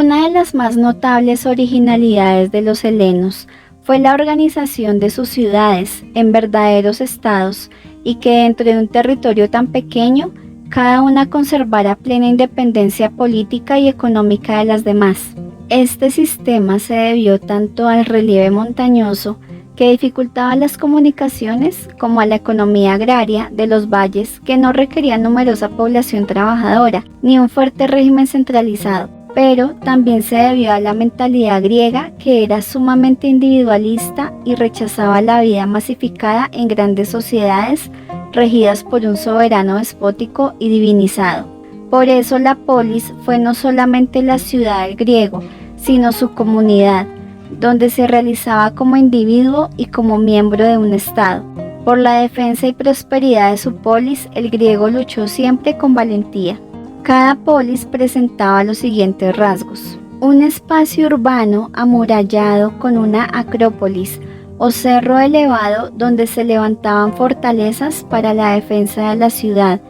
Una de las más notables originalidades de los helenos fue la organización de sus ciudades en verdaderos estados y que dentro de un territorio tan pequeño, cada una conservara plena independencia política y económica de las demás. Este sistema se debió tanto al relieve montañoso, que dificultaba las comunicaciones, como a la economía agraria de los valles, que no requerían numerosa población trabajadora, ni un fuerte régimen centralizado. Pero también se debió a la mentalidad griega, que era sumamente individualista y rechazaba la vida masificada en grandes sociedades regidas por un soberano despótico y divinizado. Por eso la polis fue no solamente la ciudad del griego, sino su comunidad, donde se realizaba como individuo y como miembro de un estado. Por la defensa y prosperidad de su polis, el griego luchó siempre con valentía. Cada polis presentaba los siguientes rasgos: un espacio urbano amurallado con una acrópolis o cerro elevado donde se levantaban fortalezas para la defensa de la ciudad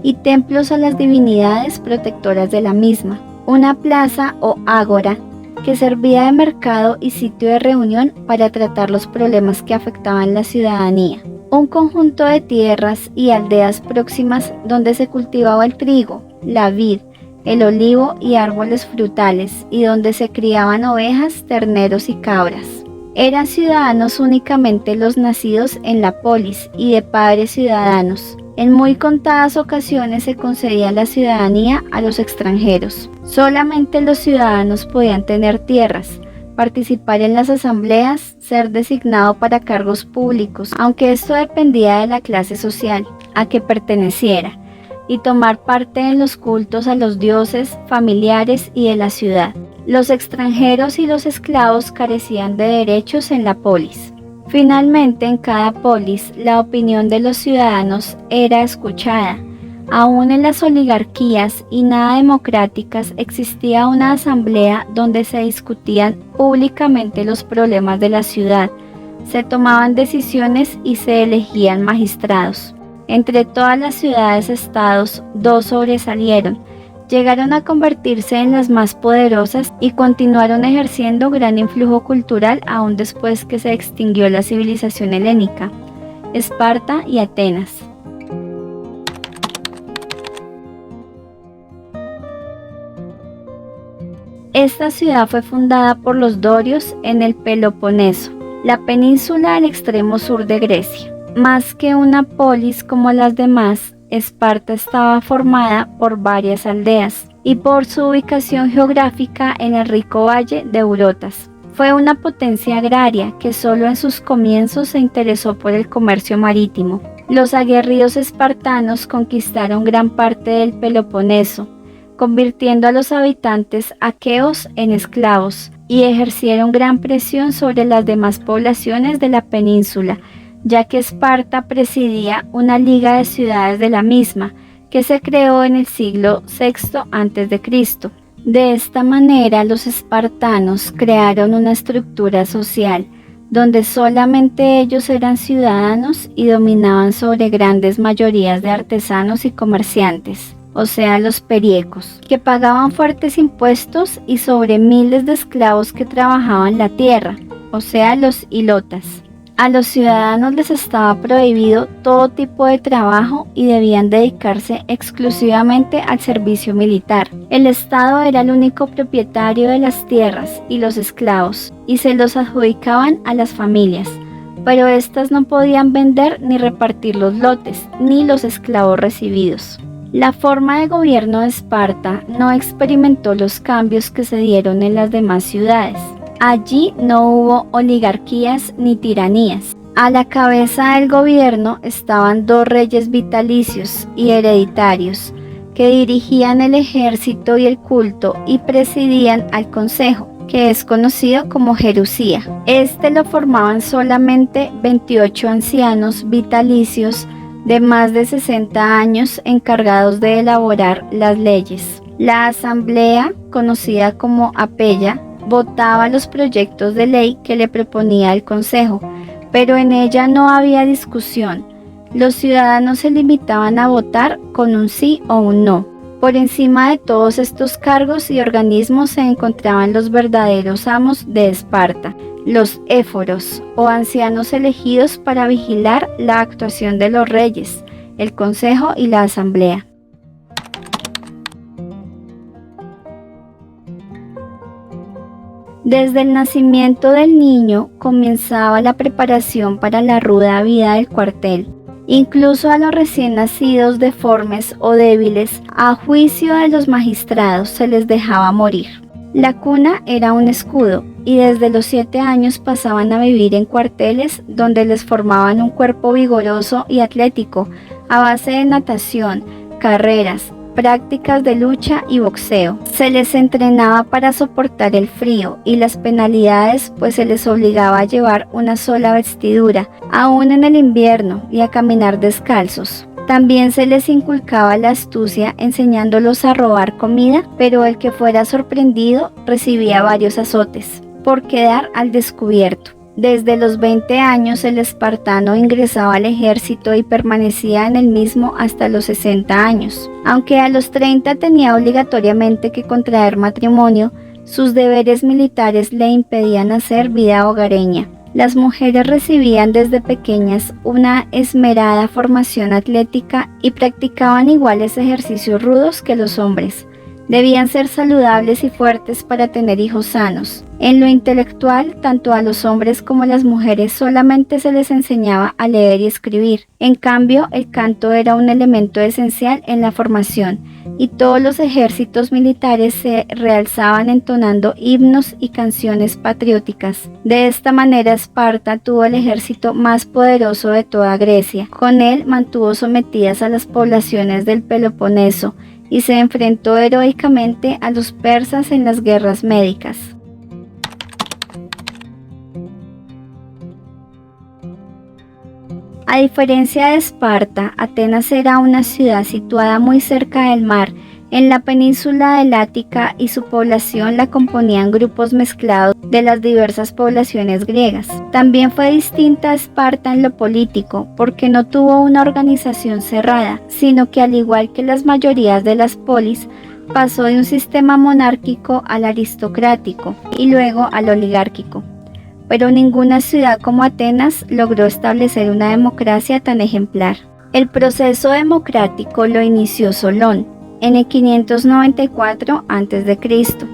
y templos a las divinidades protectoras de la misma, una plaza o ágora que servía de mercado y sitio de reunión para tratar los problemas que afectaban la ciudadanía, un conjunto de tierras y aldeas próximas donde se cultivaba el trigo, la vid, el olivo y árboles frutales, y donde se criaban ovejas, terneros y cabras. Eran ciudadanos únicamente los nacidos en la polis y de padres ciudadanos. En muy contadas ocasiones se concedía la ciudadanía a los extranjeros. Solamente los ciudadanos podían tener tierras, participar en las asambleas, ser designado para cargos públicos, aunque esto dependía de la clase social a que perteneciera, y tomar parte en los cultos a los dioses, familiares y de la ciudad. Los extranjeros y los esclavos carecían de derechos en la polis. Finalmente, en cada polis, la opinión de los ciudadanos era escuchada. Aún en las oligarquías y nada democráticas existía una asamblea donde se discutían públicamente los problemas de la ciudad, se tomaban decisiones y se elegían magistrados. Entre todas las ciudades-estados, 2 sobresalieron, llegaron a convertirse en las más poderosas y continuaron ejerciendo gran influjo cultural aún después que se extinguió la civilización helénica: Esparta y Atenas. Esta ciudad fue fundada por los dorios en el Peloponeso, la península al extremo sur de Grecia. Más que una polis como las demás, Esparta estaba formada por varias aldeas y por su ubicación geográfica en el rico valle de Eurotas. Fue una potencia agraria que solo en sus comienzos se interesó por el comercio marítimo. Los aguerridos espartanos conquistaron gran parte del Peloponeso, convirtiendo a los habitantes aqueos en esclavos, y ejercieron gran presión sobre las demás poblaciones de la península, ya que Esparta presidía una liga de ciudades de la misma, que se creó en el siglo VI a.C. De esta manera, los espartanos crearon una estructura social, donde solamente ellos eran ciudadanos y dominaban sobre grandes mayorías de artesanos y comerciantes, o sea, los periecos, que pagaban fuertes impuestos, y sobre miles de esclavos que trabajaban la tierra, o sea, los hilotas. A los ciudadanos les estaba prohibido todo tipo de trabajo y debían dedicarse exclusivamente al servicio militar. El Estado era el único propietario de las tierras y los esclavos, y se los adjudicaban a las familias, pero éstas no podían vender ni repartir los lotes, ni los esclavos recibidos. La forma de gobierno de Esparta no experimentó los cambios que se dieron en las demás ciudades. Allí no hubo oligarquías ni tiranías. A la cabeza del gobierno estaban 2 reyes vitalicios y hereditarios, que dirigían el ejército y el culto y presidían al consejo, que es conocido como Jerusía. Este lo formaban solamente 28 ancianos vitalicios de más de 60 años encargados de elaborar las leyes. La asamblea, conocida como apella, votaba los proyectos de ley que le proponía el consejo, pero en ella no había discusión. Los ciudadanos se limitaban a votar con un sí o un no. Por encima de todos estos cargos y organismos se encontraban los verdaderos amos de Esparta, los éforos, o ancianos elegidos para vigilar la actuación de los reyes, el consejo y la asamblea. Desde el nacimiento del niño comenzaba la preparación para la ruda vida del cuartel. Incluso a los recién nacidos deformes o débiles, a juicio de los magistrados, se les dejaba morir. La cuna era un escudo, y desde los 7 años pasaban a vivir en cuarteles donde les formaban un cuerpo vigoroso y atlético, a base de natación, carreras, prácticas de lucha y boxeo. Se les entrenaba para soportar el frío y las penalidades, pues se les obligaba a llevar una sola vestidura, aún en el invierno, y a caminar descalzos. También se les inculcaba la astucia enseñándolos a robar comida, pero el que fuera sorprendido recibía varios azotes por quedar al descubierto. Desde los 20 años el espartano ingresaba al ejército y permanecía en el mismo hasta los 60 años. Aunque a los 30 tenía obligatoriamente que contraer matrimonio, sus deberes militares le impedían hacer vida hogareña. Las mujeres recibían desde pequeñas una esmerada formación atlética y practicaban iguales ejercicios rudos que los hombres. Debían ser saludables y fuertes para tener hijos sanos. En lo intelectual, tanto a los hombres como a las mujeres solamente se les enseñaba a leer y escribir. En cambio, el canto era un elemento esencial en la formación, y todos los ejércitos militares se realzaban entonando himnos y canciones patrióticas. De esta manera, Esparta tuvo el ejército más poderoso de toda Grecia. Con él mantuvo sometidas a las poblaciones del Peloponeso, y se enfrentó heroicamente a los persas en las guerras médicas. A diferencia de Esparta, Atenas era una ciudad situada muy cerca del mar, en la península del Ática, y su población la componían grupos mezclados de las diversas poblaciones griegas. También fue distinta a Esparta en lo político, porque no tuvo una organización cerrada, sino que al igual que las mayorías de las polis, pasó de un sistema monárquico al aristocrático y luego al oligárquico. Pero ninguna ciudad como Atenas logró establecer una democracia tan ejemplar. El proceso democrático lo inició Solón en el 594 a.C.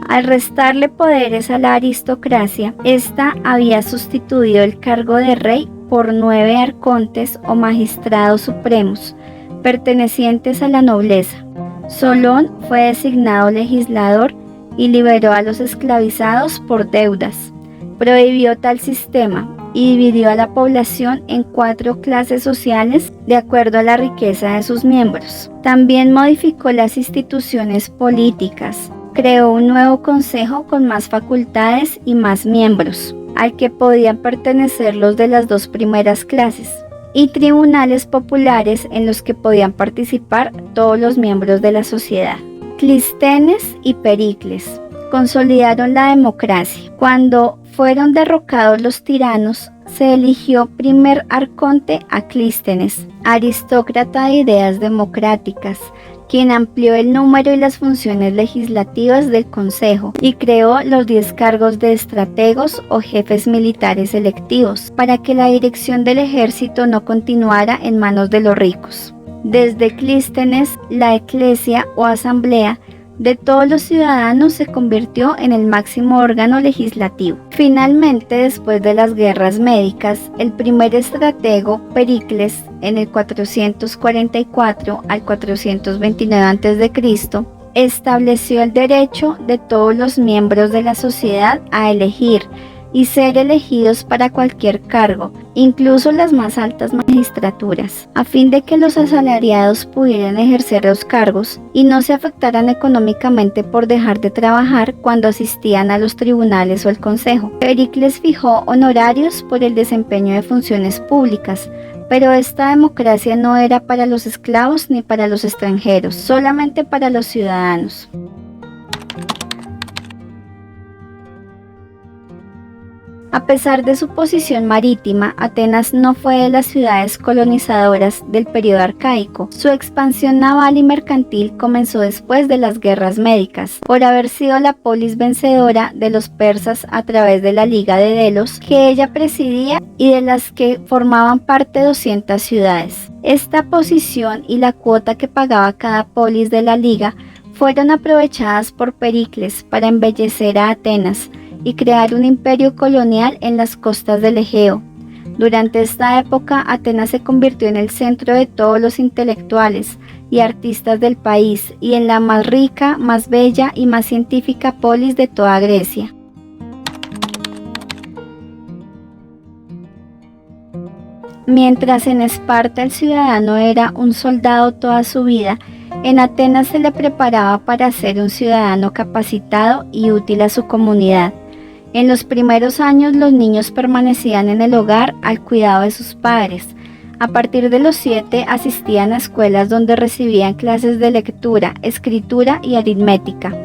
Al restarle poderes a la aristocracia, ésta había sustituido el cargo de rey por 9 arcontes o magistrados supremos, pertenecientes a la nobleza. Solón fue designado legislador y liberó a los esclavizados por deudas. Prohibió tal sistema y dividió a la población en 4 clases sociales de acuerdo a la riqueza de sus miembros. También modificó las instituciones políticas. Creó un nuevo consejo con más facultades y más miembros, al que podían pertenecer los de las 2 primeras clases, y tribunales populares en los que podían participar todos los miembros de la sociedad. Clístenes y Pericles consolidaron la democracia. Cuando fueron derrocados los tiranos, se eligió primer arconte a Clístenes, aristócrata de ideas democráticas, quien amplió el número y las funciones legislativas del consejo y creó los 10 cargos de estrategos o jefes militares electivos para que la dirección del ejército no continuara en manos de los ricos. Desde Clístenes, la eclesia o asamblea de todos los ciudadanos se convirtió en el máximo órgano legislativo. Finalmente, después de las guerras médicas, el primer estratego, Pericles, en el 444 al 429 a.C., estableció el derecho de todos los miembros de la sociedad a elegir y ser elegidos para cualquier cargo, incluso las más altas magistraturas, a fin de que los asalariados pudieran ejercer los cargos y no se afectaran económicamente por dejar de trabajar cuando asistían a los tribunales o el consejo. Pericles fijó honorarios por el desempeño de funciones públicas, pero esta democracia no era para los esclavos ni para los extranjeros, solamente para los ciudadanos. A pesar de su posición marítima, Atenas no fue de las ciudades colonizadoras del periodo arcaico. Su expansión naval y mercantil comenzó después de las guerras médicas, por haber sido la polis vencedora de los persas a través de la Liga de Delos, que ella presidía y de las que formaban parte 200 ciudades. Esta posición y la cuota que pagaba cada polis de la Liga fueron aprovechadas por Pericles para embellecer a Atenas y crear un imperio colonial en las costas del Egeo. Durante esta época, Atenas se convirtió en el centro de todos los intelectuales y artistas del país y en la más rica, más bella y más científica polis de toda Grecia. Mientras en Esparta el ciudadano era un soldado toda su vida, en Atenas se le preparaba para ser un ciudadano capacitado y útil a su comunidad. En los primeros años los niños permanecían en el hogar al cuidado de sus padres. A partir de los 7 asistían a escuelas donde recibían clases de lectura, escritura y aritmética.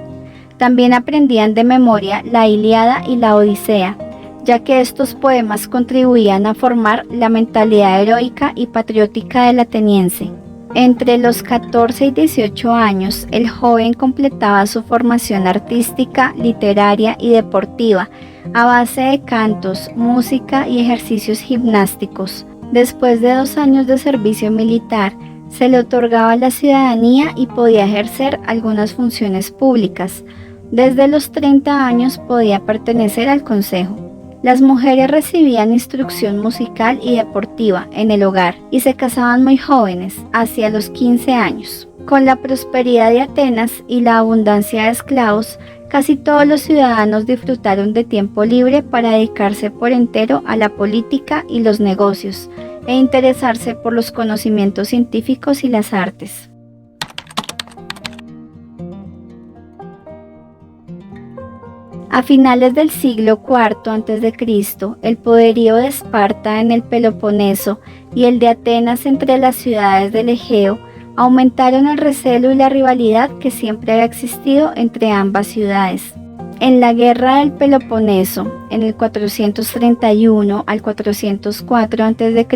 También aprendían de memoria la Ilíada y la Odisea, ya que estos poemas contribuían a formar la mentalidad heroica y patriótica del ateniense. Entre los 14 y 18 años, el joven completaba su formación artística, literaria y deportiva a base de cantos, música y ejercicios gimnásticos. Después de 2 años de servicio militar, se le otorgaba la ciudadanía y podía ejercer algunas funciones públicas. Desde los 30 años podía pertenecer al consejo. Las mujeres recibían instrucción musical y deportiva en el hogar y se casaban muy jóvenes, hacia los 15 años. Con la prosperidad de Atenas y la abundancia de esclavos, casi todos los ciudadanos disfrutaron de tiempo libre para dedicarse por entero a la política y los negocios e interesarse por los conocimientos científicos y las artes. A finales del siglo IV a.C., el poderío de Esparta en el Peloponeso y el de Atenas entre las ciudades del Egeo aumentaron el recelo y la rivalidad que siempre había existido entre ambas ciudades. En la guerra del Peloponeso, en el 431 al 404 a.C.,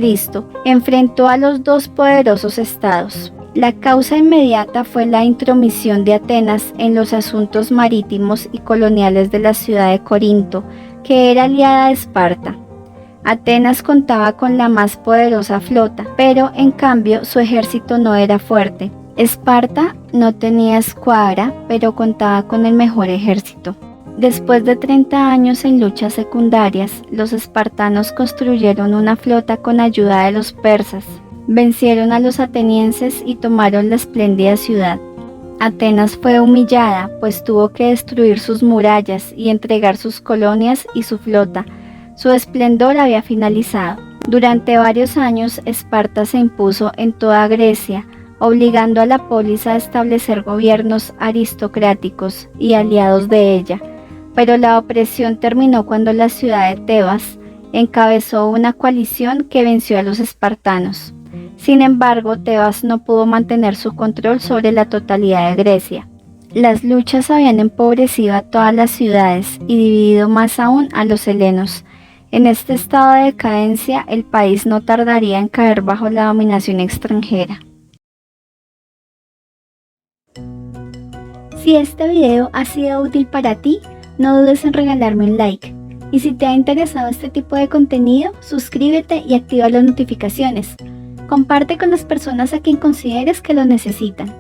enfrentó a los dos poderosos estados. La causa inmediata fue la intromisión de Atenas en los asuntos marítimos y coloniales de la ciudad de Corinto, que era aliada de Esparta. Atenas contaba con la más poderosa flota, pero en cambio su ejército no era fuerte. Esparta no tenía escuadra, pero contaba con el mejor ejército. Después de 30 años en luchas secundarias, los espartanos construyeron una flota con ayuda de los persas. Vencieron a los atenienses y tomaron la espléndida ciudad. Atenas fue humillada, pues tuvo que destruir sus murallas y entregar sus colonias y su flota. Su esplendor había finalizado. Durante varios años, Esparta se impuso en toda Grecia, obligando a la polis a establecer gobiernos aristocráticos y aliados de ella. Pero la opresión terminó cuando la ciudad de Tebas encabezó una coalición que venció a los espartanos. Sin embargo, Tebas no pudo mantener su control sobre la totalidad de Grecia. Las luchas habían empobrecido a todas las ciudades y dividido más aún a los helenos. En este estado de decadencia, el país no tardaría en caer bajo la dominación extranjera. Si este video ha sido útil para ti, no dudes en regalarme un like. Y si te ha interesado este tipo de contenido, suscríbete y activa las notificaciones. Comparte con las personas a quien consideres que lo necesitan.